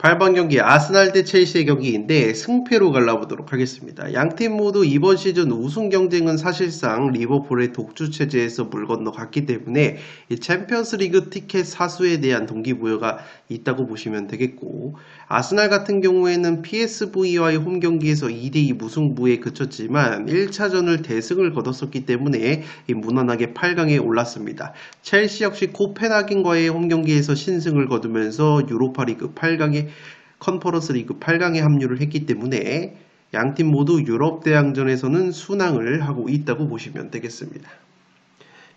8번 경기 아스날 대 첼시의 경기인데 승패로 갈라보도록 하겠습니다. 양팀 모두 이번 시즌 우승 경쟁은 사실상 리버풀의 독주 체제에서 물 건너갔기 때문에 이 챔피언스리그 티켓 사수에 대한 동기부여가 있다고 보시면 되겠고, 아스날 같은 경우에는 PSV와의 홈 경기에서 2대2 무승부에 그쳤지만 1차전을 대승을 거뒀었기 때문에 무난하게 8강에 올랐습니다. 첼시 역시 코펜하겐과의 홈 경기에서 신승을 거두면서 유로파리그 8강에 컨퍼런스 리그 8강에 합류를 했기 때문에 양팀 모두 유럽 대항전에서는 순항을 하고 있다고 보시면 되겠습니다.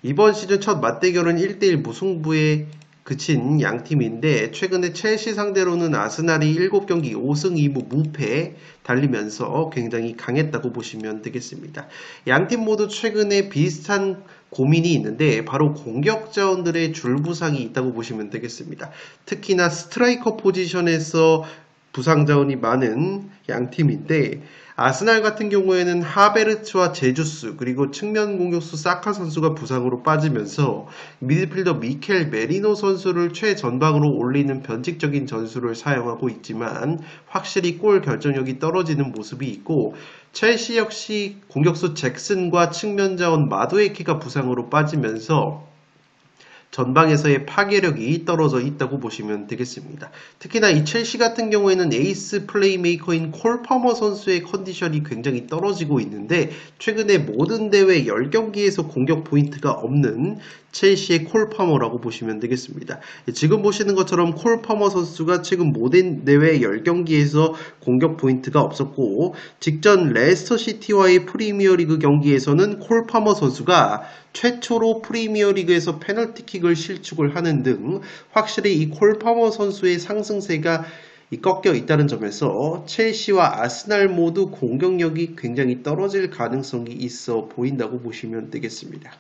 이번 시즌 첫 맞대결은 1대1 무승부에 그친 양팀인데, 최근에 첼시 상대로는 아스날이 7경기 5승 2무 무패 달리면서 굉장히 강했다고 보시면 되겠습니다. 양팀 모두 최근에 비슷한 고민이 있는데 바로 공격 자원들의 줄부상이 있다고 보시면 되겠습니다. 특히나 스트라이커 포지션에서 부상 자원이 많은 양팀인데, 아스날 같은 경우에는 하베르츠와 제주스 그리고 측면 공격수 사카 선수가 부상으로 빠지면서 미드필더 미켈 메리노 선수를 최전방으로 올리는 변칙적인 전술을 사용하고 있지만 확실히 골 결정력이 떨어지는 모습이 있고, 첼시 역시 공격수 잭슨과 측면 자원 마두에키가 부상으로 빠지면서 전방에서의 파괴력이 떨어져 있다고 보시면 되겠습니다. 특히나 이 첼시 같은 경우에는 에이스 플레이메이커인 콜 퍼머 선수의 컨디션이 굉장히 떨어지고 있는데, 최근에 모든 대회 10경기에서 공격 포인트가 없는 첼시의 콜 퍼머라고 보시면 되겠습니다. 지금 보시는 것처럼 콜 퍼머 선수가 지금 모든 대회 10경기에서 공격 포인트가 없었고, 직전 레스터 시티와의 프리미어리그 경기에서는 콜 퍼머 선수가 최초로 프리미어리그에서 페널티킥을 실축을 하는 등 확실히 이 콜 퍼머 선수의 상승세가 꺾여 있다는 점에서 첼시와 아스날 모두 공격력이 굉장히 떨어질 가능성이 있어 보인다고 보시면 되겠습니다.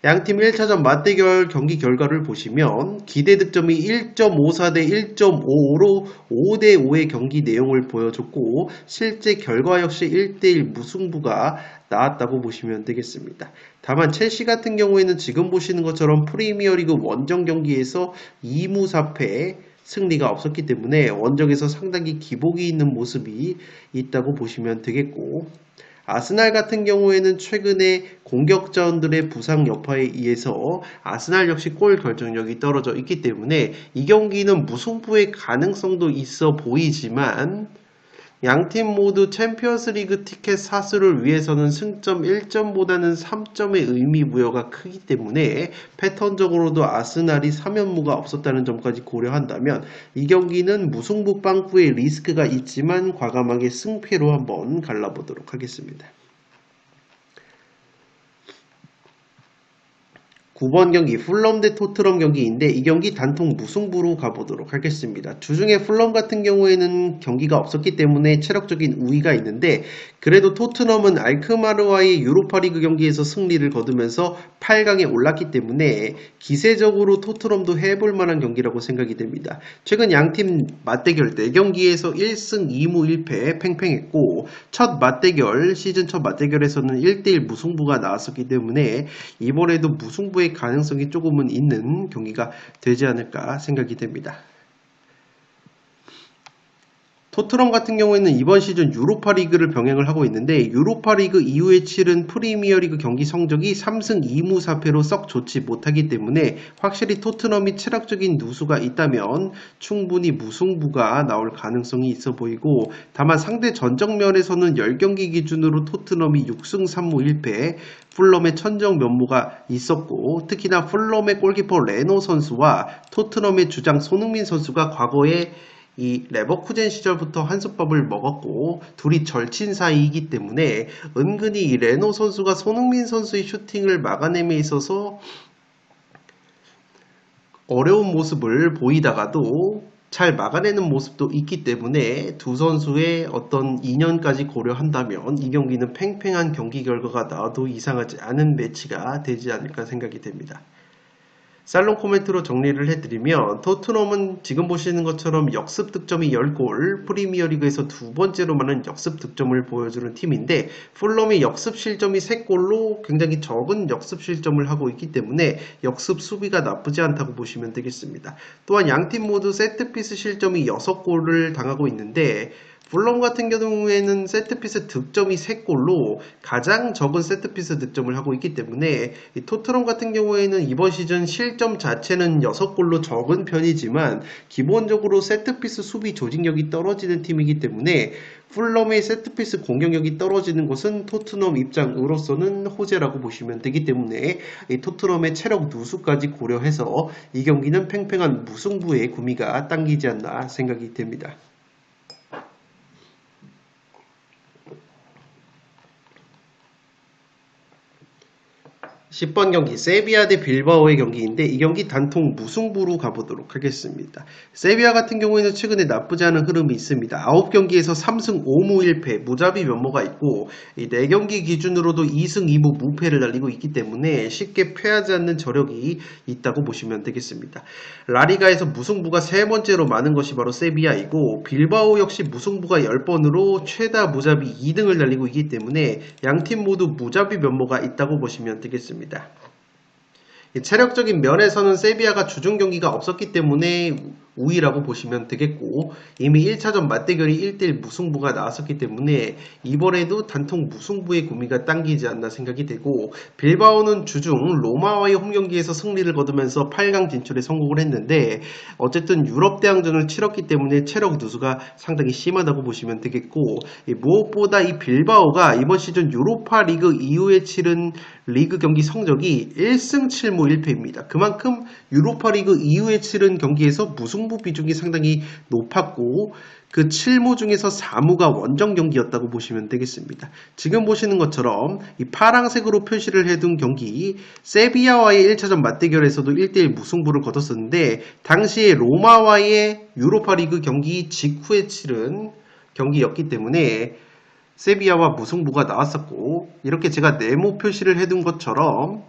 양팀 1차전 맞대결 경기 결과를 보시면 기대 득점이 1.54 대 1.55로 5대 5의 경기 내용을 보여줬고, 실제 결과 역시 1대1 무승부가 나왔다고 보시면 되겠습니다. 다만 첼시 같은 경우에는 지금 보시는 것처럼 프리미어리그 원정 경기에서 2무 4패 승리가 없었기 때문에 원정에서 상당히 기복이 있는 모습이 있다고 보시면 되겠고, 아스날 같은 경우에는 최근에 공격 자원들의 부상 여파에 의해서 아스날 역시 골 결정력이 떨어져 있기 때문에 이 경기는 무승부의 가능성도 있어 보이지만, 양팀 모두 챔피언스리그 티켓 사수를 위해서는 승점 1점보다는 3점의 의미부여가 크기 때문에 패턴적으로도 아스날이 3연무가 없었다는 점까지 고려한다면 이 경기는 무승부 빵꾸의 리스크가 있지만 과감하게 승패로 한번 갈라보도록 하겠습니다. 9번 경기 풀럼 대 토트넘 경기인데, 이 경기 단통 무승부로 가보도록 하겠습니다. 주중에 풀럼 같은 경우에는 경기가 없었기 때문에 체력적인 우위가 있는데, 그래도 토트넘은 알크마르와의 유로파리그 경기에서 승리를 거두면서 8강에 올랐기 때문에 기세적으로 토트넘도 해볼 만한 경기라고 생각이 됩니다. 최근 양팀 맞대결 4경기에서 1승 2무 1패 팽팽했고, 시즌 첫 맞대결에서는 1대1 무승부가 나왔었기 때문에 이번에도 무승부의 가능성이 조금은 있는 경기가 되지 않을까 생각이 됩니다. 토트넘 같은 경우에는 이번 시즌 유로파리그를 병행을 하고 있는데, 유로파리그 이후에 치른 프리미어리그 경기 성적이 3승 2무 4패로 썩 좋지 못하기 때문에 확실히 토트넘이 체력적인 누수가 있다면 충분히 무승부가 나올 가능성이 있어 보이고, 다만 상대 전적면에서는 10경기 기준으로 토트넘이 6승 3무 1패, 풀럼의 천정 면모가 있었고, 특히나 풀럼의 골키퍼 레노 선수와 토트넘의 주장 손흥민 선수가 과거에 이 레버쿠젠 시절부터 한솥밥을 먹었고 둘이 절친 사이이기 때문에 은근히 이 레노 선수가 손흥민 선수의 슈팅을 막아냄에 있어서 어려운 모습을 보이다가도 잘 막아내는 모습도 있기 때문에 두 선수의 어떤 인연까지 고려한다면 이 경기는 팽팽한 경기 결과가 나와도 이상하지 않은 매치가 되지 않을까 생각이 됩니다. 살롱 코멘트로 정리를 해드리면 토트넘은 지금 보시는 것처럼 역습 득점이 10골, 프리미어리그에서 두 번째로 많은 역습 득점을 보여주는 팀인데 풀럼이 역습 실점이 3골로 굉장히 적은 역습 실점을 하고 있기 때문에 역습 수비가 나쁘지 않다고 보시면 되겠습니다. 또한 양팀 모두 세트피스 실점이 6골을 당하고 있는데 풀럼 같은 경우에는 세트피스 득점이 3골로 가장 적은 세트피스 득점을 하고 있기 때문에 이 토트넘 같은 경우에는 이번 시즌 실점 자체는 6골로 적은 편이지만 기본적으로 세트피스 수비 조직력이 떨어지는 팀이기 때문에 풀럼의 세트피스 공격력이 떨어지는 것은 토트넘 입장으로서는 호재라고 보시면 되기 때문에 이 토트넘의 체력 누수까지 고려해서 이 경기는 팽팽한 무승부의 구미가 당기지 않나 생각이 됩니다. 10번 경기 세비야 대 빌바오의 경기인데 이 경기 단통 무승부로 가보도록 하겠습니다. 세비야 같은 경우에는 최근에 나쁘지 않은 흐름이 있습니다. 9경기에서 3승 5무 1패 무자비 면모가 있고 이 4경기 기준으로도 2승 2무 무패를 달리고 있기 때문에 쉽게 패하지 않는 저력이 있다고 보시면 되겠습니다. 라리가에서 무승부가 3번째로 많은 것이 바로 세비야이고 빌바오 역시 무승부가 10번으로 최다 무자비 2등을 달리고 있기 때문에 양팀 모두 무자비 면모가 있다고 보시면 되겠습니다. 체력적인 면에서는 세비야가 주중 경기가 없었기 때문에 우위라고 보시면 되겠고 이미 1차전 맞대결이 1대1 무승부가 나왔었기 때문에 이번에도 단통 무승부의 구미가 당기지 않나 생각이 되고 빌바오는 주중 로마와의 홈경기에서 승리를 거두면서 8강 진출에 성공을 했는데 어쨌든 유럽 대항전을 치렀기 때문에 체력 누수가 상당히 심하다고 보시면 되겠고 무엇보다 이 빌바오가 이번 시즌 유로파 리그 이후에 치른 리그 경기 성적이 1승 7무 1패입니다. 그만큼 유로파 리그 이후에 치른 경기에서 무승부 비중이 상당히 높았고 그 7무 중에서 4무가 원정 경기였다고 보시면 되겠습니다. 지금 보시는 것처럼 이 파랑색으로 표시를 해둔 경기 세비야와의 1차전 맞대결에서도 1대1 무승부를 거뒀었는데 당시에 로마와의 유로파 리그 경기 직후에 치른 경기였기 때문에 세비야와 무승부가 나왔었고 이렇게 제가 네모 표시를 해둔 것처럼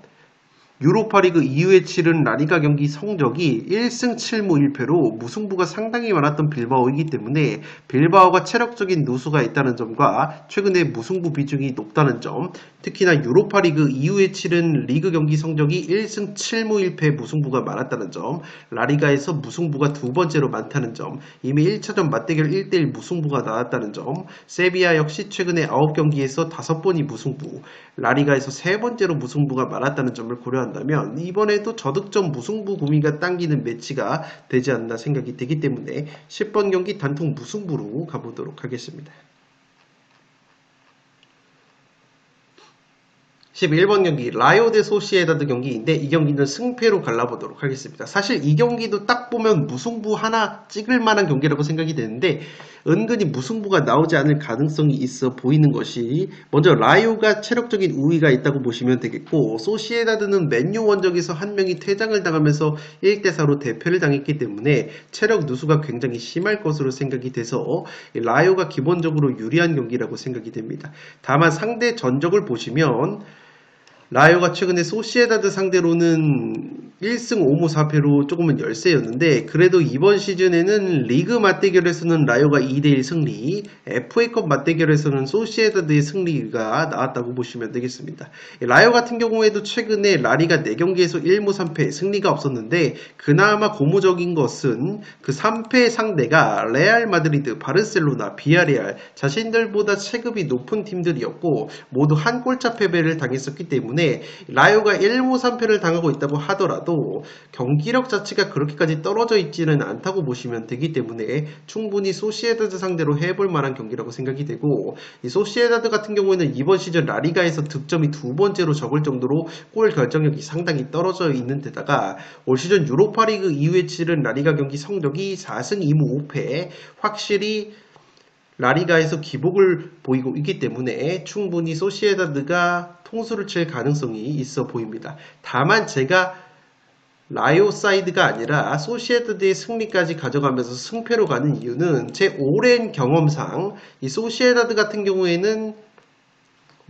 유로파리그 이후에 치른 라리가 경기 성적이 1승 7무 1패로 무승부가 상당히 많았던 빌바오이기 때문에 빌바오가 체력적인 누수가 있다는 점과 최근에 무승부 비중이 높다는 점, 특히나 유로파리그 이후에 치른 리그 경기 성적이 1승 7무 1패 무승부가 많았다는 점, 라리가에서 무승부가 두 번째로 많다는 점, 이미 1차전 맞대결 1대1 무승부가 나왔다는 점, 세비야 역시 최근에 9경기에서 5번이 무승부, 라리가에서 3번째로 무승부가 많았다는 점을 고려한다면 이번에도 저득점 무승부 구미가 당기는 매치가 되지 않나 생각이 되기 때문에 10번 경기 단통 무승부로 가보도록 하겠습니다. 11번 경기 라요 대 소시에다드 경기인데 이 경기는 승패로 갈라보도록 하겠습니다. 사실 이 경기도 딱 보면 무승부 하나 찍을 만한 경기라고 생각이 되는데 은근히 무승부가 나오지 않을 가능성이 있어 보이는 것이 먼저 라요가 체력적인 우위가 있다고 보시면 되겠고 소시에다드는 맨유 원정에서 한 명이 퇴장을 당하면서 1대4로 대패를 당했기 때문에 체력 누수가 굉장히 심할 것으로 생각이 돼서 라요가 기본적으로 유리한 경기라고 생각이 됩니다. 다만 상대 전적을 보시면 라요가 최근에 소시에다드 상대로는 1승 5무 4패로 조금은 열세였는데 그래도 이번 시즌에는 리그 맞대결에서는 라요가 2대1 승리, FA컵 맞대결에서는 소시에다드의 승리가 나왔다고 보시면 되겠습니다. 라요 같은 경우에도 최근에 라리가 4경기에서 1무 3패 승리가 없었는데 그나마 고무적인 것은 그 3패 상대가 레알 마드리드, 바르셀로나, 비아레알 자신들보다 체급이 높은 팀들이었고 모두 한 골차 패배를 당했었기 때문에 라요가 1무 3패를 당하고 있다고 하더라도 경기력 자체가 그렇게까지 떨어져 있지는 않다고 보시면 되기 때문에 충분히 소시에다드 상대로 해볼 만한 경기라고 생각이 되고 이 소시에다드 같은 경우에는 이번 시즌 라리가에서 득점이 두 번째로 적을 정도로 골 결정력이 상당히 떨어져 있는 데다가 올 시즌 유로파리그 이후에 치른 라리가 경기 성적이 4승 2무 5패 확실히 라리가에서 기복을 보이고 있기 때문에 충분히 소시에다드가 통수를 칠 가능성이 있어 보입니다. 다만 제가 라요 사이드가 아니라 소시에다드의 승리까지 가져가면서 승패로 가는 이유는 제 오랜 경험상 이 소시에다드 같은 경우에는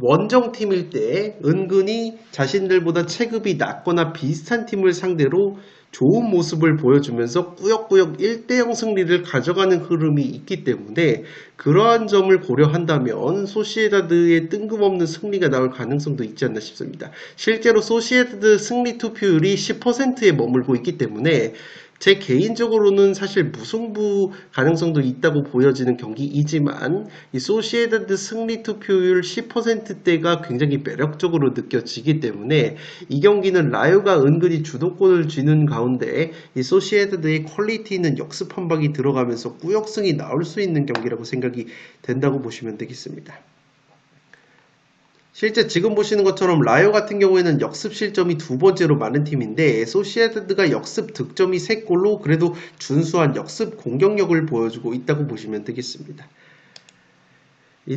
원정팀일 때 은근히 자신들보다 체급이 낮거나 비슷한 팀을 상대로 좋은 모습을 보여주면서 꾸역꾸역 1대0 승리를 가져가는 흐름이 있기 때문에 그러한 점을 고려한다면 소시에다드의 뜬금없는 승리가 나올 가능성도 있지 않나 싶습니다. 실제로 소시에다드 승리 투표율이 10%에 머물고 있기 때문에 제 개인적으로는 사실 무승부 가능성도 있다고 보여지는 경기이지만 이 소시에다드 승리 투표율 10%대가 굉장히 매력적으로 느껴지기 때문에 이 경기는 라요가 은근히 주도권을 쥐는 가운데 이 소시에다드의 퀄리티 있는 역습 한 방이 들어가면서 꾸역승이 나올 수 있는 경기라고 생각이 된다고 보시면 되겠습니다. 실제 지금 보시는 것처럼 라요 같은 경우에는 역습 실점이 두 번째로 많은 팀인데 소시에다드가 역습 득점이 3골로 그래도 준수한 역습 공격력을 보여주고 있다고 보시면 되겠습니다.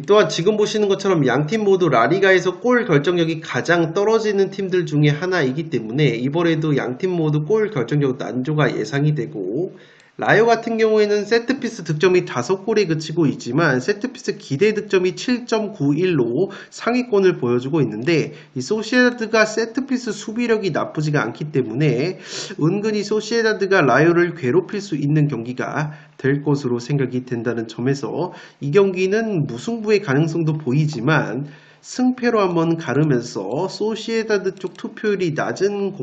또한 지금 보시는 것처럼 양팀 모두 라리가에서 골 결정력이 가장 떨어지는 팀들 중에 하나이기 때문에 이번에도 양팀 모두 골 결정력 난조가 예상이 되고 라요 같은 경우에는 세트피스 득점이 5골에 그치고 있지만 세트피스 기대 득점이 7.91로 상위권을 보여주고 있는데 이 소시에다드가 세트피스 수비력이 나쁘지가 않기 때문에 은근히 소시에다드가 라요를 괴롭힐 수 있는 경기가 될 것으로 생각이 된다는 점에서 이 경기는 무승부의 가능성도 보이지만 승패로 한번 가르면서 소시에다드 쪽 투표율이 낮은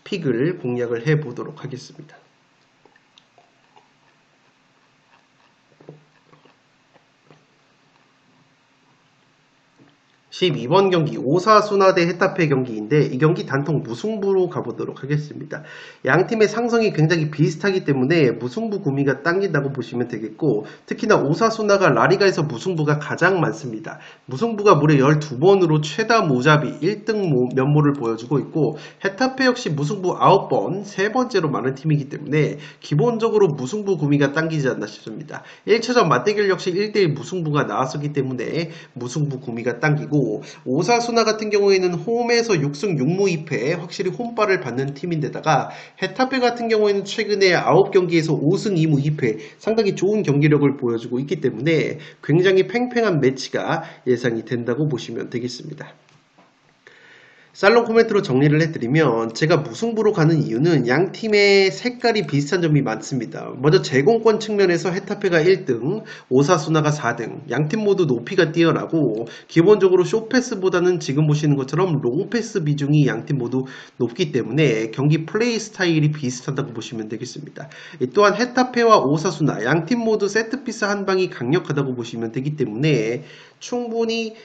픽을 공략을 해보도록 하겠습니다. 12번 경기 오사수나 대 헤타페 경기인데 이 경기 단통 무승부로 가보도록 하겠습니다. 양팀의 상성이 굉장히 비슷하기 때문에 무승부 구미가 당긴다고 보시면 되겠고 특히나 오사수나가 라리가에서 무승부가 가장 많습니다. 무승부가 무려 12번으로 최다 무자비 1등 면모를 보여주고 있고 헤타페 역시 무승부 9번 세 번째로 많은 팀이기 때문에 기본적으로 무승부 구미가 당기지 않나 싶습니다. 1차전 맞대결 역시 1대1 무승부가 나왔었기 때문에 무승부 구미가 당기고 오사수나 같은 경우에는 홈에서 6승 6무 2패 확실히 홈발을 받는 팀인데다가 헤타페 같은 경우에는 최근에 9경기에서 5승 2무 2패 상당히 좋은 경기력을 보여주고 있기 때문에 굉장히 팽팽한 매치가 예상이 된다고 보시면 되겠습니다. 살롱 코멘트로 정리를 해드리면 제가 무승부로 가는 이유는 양 팀의 색깔이 비슷한 점이 많습니다. 먼저 제공권 측면에서 헤타페가 1등, 오사수나가 4등, 양 팀 모두 높이가 뛰어나고 기본적으로 쇼패스보다는 지금 보시는 것처럼 롱패스 비중이 양 팀 모두 높기 때문에 경기 플레이 스타일이 비슷하다고 보시면 되겠습니다. 또한 헤타페와 오사수나 양 팀 모두 세트피스 한 방이 강력하다고 보시면 되기 때문에 충분히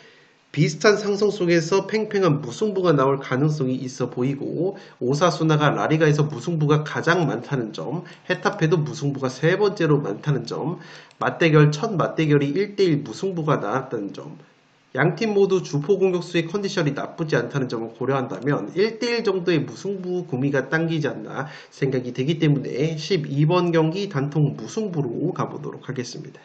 비슷한 상성 속에서 팽팽한 무승부가 나올 가능성이 있어 보이고 오사수나가 라리가에서 무승부가 가장 많다는 점, 헤타페도 무승부가 세 번째로 많다는 점, 첫 맞대결이 1대1 무승부가 나왔다는 점, 양팀 모두 주포 공격수의 컨디션이 나쁘지 않다는 점을 고려한다면 1대1 정도의 무승부 구미가 당기지 않나 생각이 되기 때문에 12번 경기 단통 무승부로 가보도록 하겠습니다.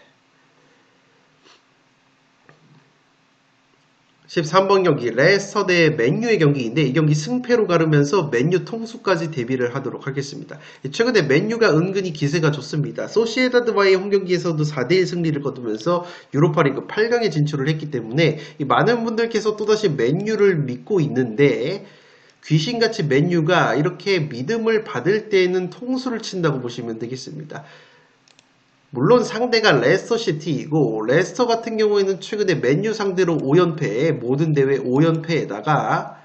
13번 경기 레스터 대 맨유의 경기인데 이 경기 승패로 가르면서 맨유 통수까지 대비를 하도록 하겠습니다. 최근에 맨유가 은근히 기세가 좋습니다. 소시에다드와의 홈경기에서도 4대1 승리를 거두면서 유로파리그 8강에 진출을 했기 때문에 많은 분들께서 또다시 맨유를 믿고 있는데 귀신같이 맨유가 이렇게 믿음을 받을 때에는 통수를 친다고 보시면 되겠습니다. 물론 상대가 레스터시티이고 레스터 같은 경우에는 최근에 맨유 상대로 5연패, 모든 대회 5연패에다가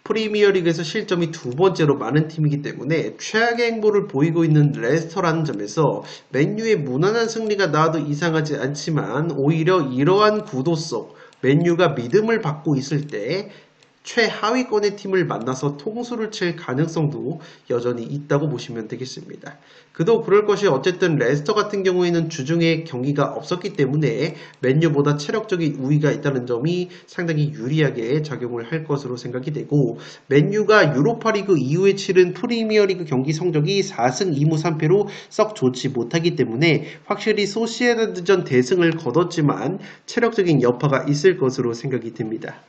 프리미어리그에서 실점이 두 번째로 많은 팀이기 때문에 최악의 행보를 보이고 있는 레스터라는 점에서 맨유의 무난한 승리가 나와도 이상하지 않지만 오히려 이러한 구도 속 맨유가 믿음을 받고 있을 때 최하위권의 팀을 만나서 통수를 칠 가능성도 여전히 있다고 보시면 되겠습니다. 그도 그럴 것이 어쨌든 레스터 같은 경우에는 주중에 경기가 없었기 때문에 맨유보다 체력적인 우위가 있다는 점이 상당히 유리하게 작용을 할 것으로 생각이 되고 맨유가 유로파리그 이후에 치른 프리미어리그 경기 성적이 4승 2무 3패로 썩 좋지 못하기 때문에 확실히 소시에다드전 대승을 거뒀지만 체력적인 여파가 있을 것으로 생각이 됩니다.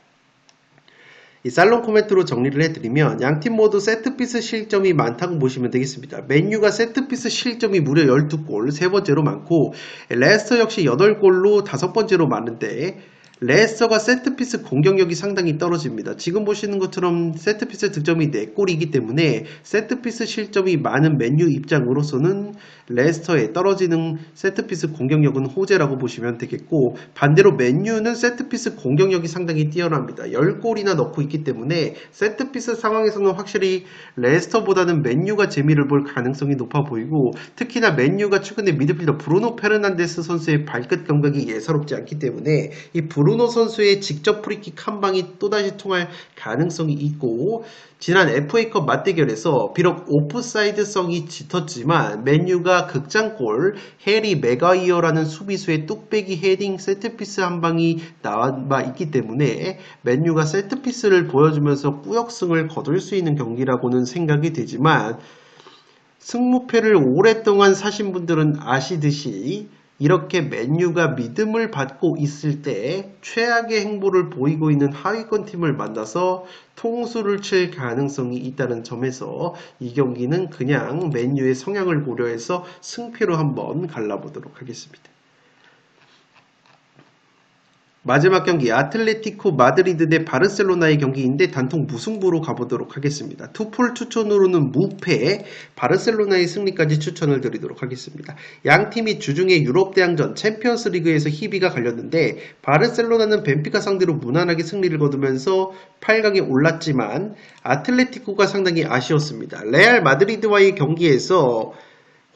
이 살롱 코멘트로 정리를 해드리면 양팀 모두 세트피스 실점이 많다고 보시면 되겠습니다. 맨유가 세트피스 실점이 무려 12골, 세 번째로 많고 레스터 역시 8골로 다섯 번째로 많은데 레스터가 세트피스 공격력이 상당히 떨어집니다. 지금 보시는 것처럼 세트피스 득점이 4골이기 때문에 세트피스 실점이 많은 맨유 입장으로서는 레스터의 떨어지는 세트피스 공격력은 호재라고 보시면 되겠고, 반대로 맨유는 세트피스 공격력이 상당히 뛰어납니다. 10골이나 넣고 있기 때문에 세트피스 상황에서는 확실히 레스터보다는 맨유가 재미를 볼 가능성이 높아 보이고, 특히나 맨유가 최근에 미드필더 브루노 페르난데스 선수의 발끝 감각이 예사롭지 않기 때문에 이 브루노 선수의 직접 프리킥 한 방이 또다시 통할 가능성이 있고, 지난 FA컵 맞대결에서 비록 오프사이드성이 짙었지만 맨유가 극장골 해리 맥가이어라는 수비수의 뚝배기 헤딩 세트피스 한 방이 나와 있기 때문에 맨유가 세트피스를 보여주면서 꾸역승을 거둘 수 있는 경기라고는 생각이 되지만, 승무패를 오랫동안 사신 분들은 아시듯이 이렇게 맨유가 믿음을 받고 있을 때 최악의 행보를 보이고 있는 하위권 팀을 만나서 통수를 칠 가능성이 있다는 점에서 이 경기는 그냥 맨유의 성향을 고려해서 승패로 한번 갈라보도록 하겠습니다. 마지막 경기 아틀레티코 마드리드 대 바르셀로나의 경기인데 단통 무승부로 가보도록 하겠습니다. 투폴 추천으로는 무패, 바르셀로나의 승리까지 추천을 드리도록 하겠습니다. 양 팀이 주중에 유럽 대항전 챔피언스 리그에서 희비가 갈렸는데 바르셀로나는 벤피카 상대로 무난하게 승리를 거두면서 8강에 올랐지만 아틀레티코가 상당히 아쉬웠습니다. 레알 마드리드와의 경기에서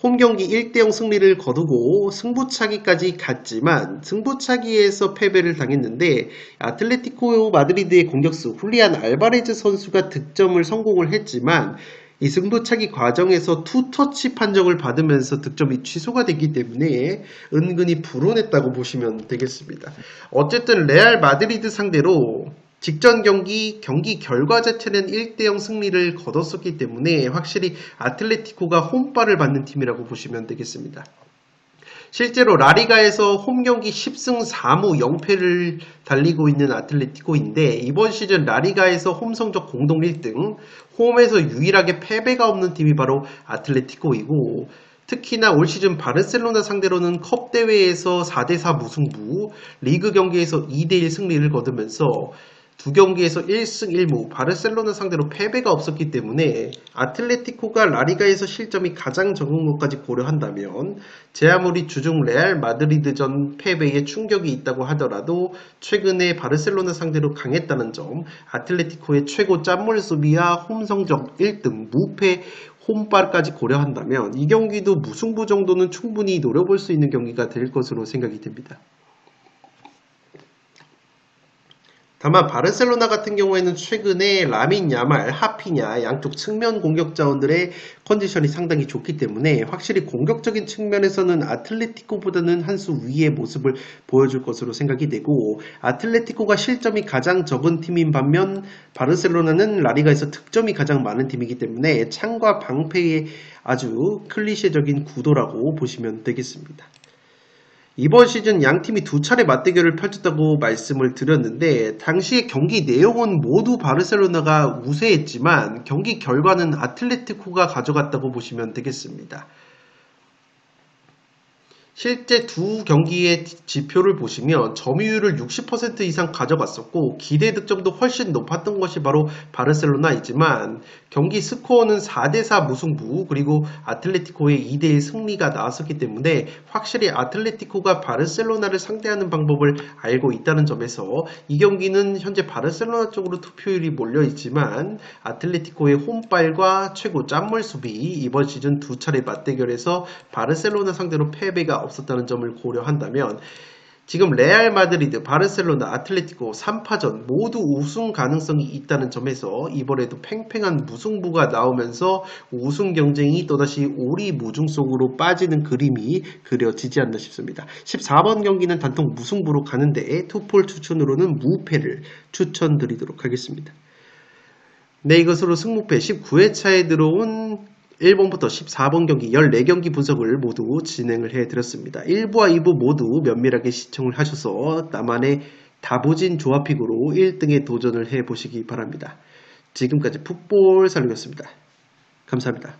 홈경기 1대0 승리를 거두고 승부차기까지 갔지만 승부차기에서 패배를 당했는데, 아틀레티코 마드리드의 공격수 훌리안 알바레즈 선수가 득점을 성공을 했지만 이 승부차기 과정에서 투터치 판정을 받으면서 득점이 취소가 됐기 때문에 은근히 불운했다고 보시면 되겠습니다. 어쨌든 레알 마드리드 상대로 직전 경기 결과 자체는 1대0 승리를 거뒀었기 때문에 확실히 아틀레티코가 홈발을 받는 팀이라고 보시면 되겠습니다. 실제로 라리가에서 홈경기 10승 4무 0패를 달리고 있는 아틀레티코인데, 이번 시즌 라리가에서 홈성적 공동 1등, 홈에서 유일하게 패배가 없는 팀이 바로 아틀레티코이고, 특히나 올 시즌 바르셀로나 상대로는 컵 대회에서 4대4 무승부, 리그 경기에서 2대1 승리를 거두면서 두 경기에서 1승 1무, 바르셀로나 상대로 패배가 없었기 때문에 아틀레티코가 라리가에서 실점이 가장 적은 것까지 고려한다면 제 아무리 주중 레알 마드리드전 패배에 충격이 있다고 하더라도 최근에 바르셀로나 상대로 강했다는 점, 아틀레티코의 최고 짠물 수비와 홈 성적 1등, 무패 홈발까지 고려한다면 이 경기도 무승부 정도는 충분히 노려볼 수 있는 경기가 될 것으로 생각이 됩니다. 다만 바르셀로나 같은 경우에는 최근에 라민 야말, 하피냐 양쪽 측면 공격 자원들의 컨디션이 상당히 좋기 때문에 확실히 공격적인 측면에서는 아틀레티코보다는 한 수 위의 모습을 보여줄 것으로 생각이 되고, 아틀레티코가 실점이 가장 적은 팀인 반면 바르셀로나는 라리가에서 득점이 가장 많은 팀이기 때문에 창과 방패의 아주 클리셰적인 구도라고 보시면 되겠습니다. 이번 시즌 양 팀이 두 차례 맞대결을 펼쳤다고 말씀을 드렸는데, 당시의 경기 내용은 모두 바르셀로나가 우세했지만 경기 결과는 아틀레티코가 가져갔다고 보시면 되겠습니다. 실제 두 경기의 지표를 보시면 점유율을 60% 이상 가져갔었고 기대 득점도 훨씬 높았던 것이 바로 바르셀로나이지만, 경기 스코어는 4대4 무승부, 그리고 아틀레티코의 2대1 승리가 나왔었기 때문에 확실히 아틀레티코가 바르셀로나를 상대하는 방법을 알고 있다는 점에서 이 경기는 현재 바르셀로나 쪽으로 투표율이 몰려있지만 아틀레티코의 홈발과 최고 짠물 수비, 이번 시즌 두 차례 맞대결에서 바르셀로나 상대로 패배가 없었다는 점을 고려한다면 지금 레알 마드리드, 바르셀로나, 아틀레티코 3파전 모두 우승 가능성이 있다는 점에서 이번에도 팽팽한 무승부가 나오면서 우승 경쟁이 또다시 오리무중 속으로 빠지는 그림이 그려지지 않나 싶습니다. 14번 경기는 단통 무승부로 가는데 투폴 추천으로는 무패를 추천드리도록 하겠습니다. 네, 이것으로 승무패 19회차에 들어온 1번부터 14번 경기 14경기 분석을 모두 진행을 해드렸습니다. 1부와 2부 모두 면밀하게 시청을 하셔서 나만의 다부진 조합픽으로 1등에 도전을 해보시기 바랍니다. 지금까지 풋볼 살림이었습니다. 감사합니다.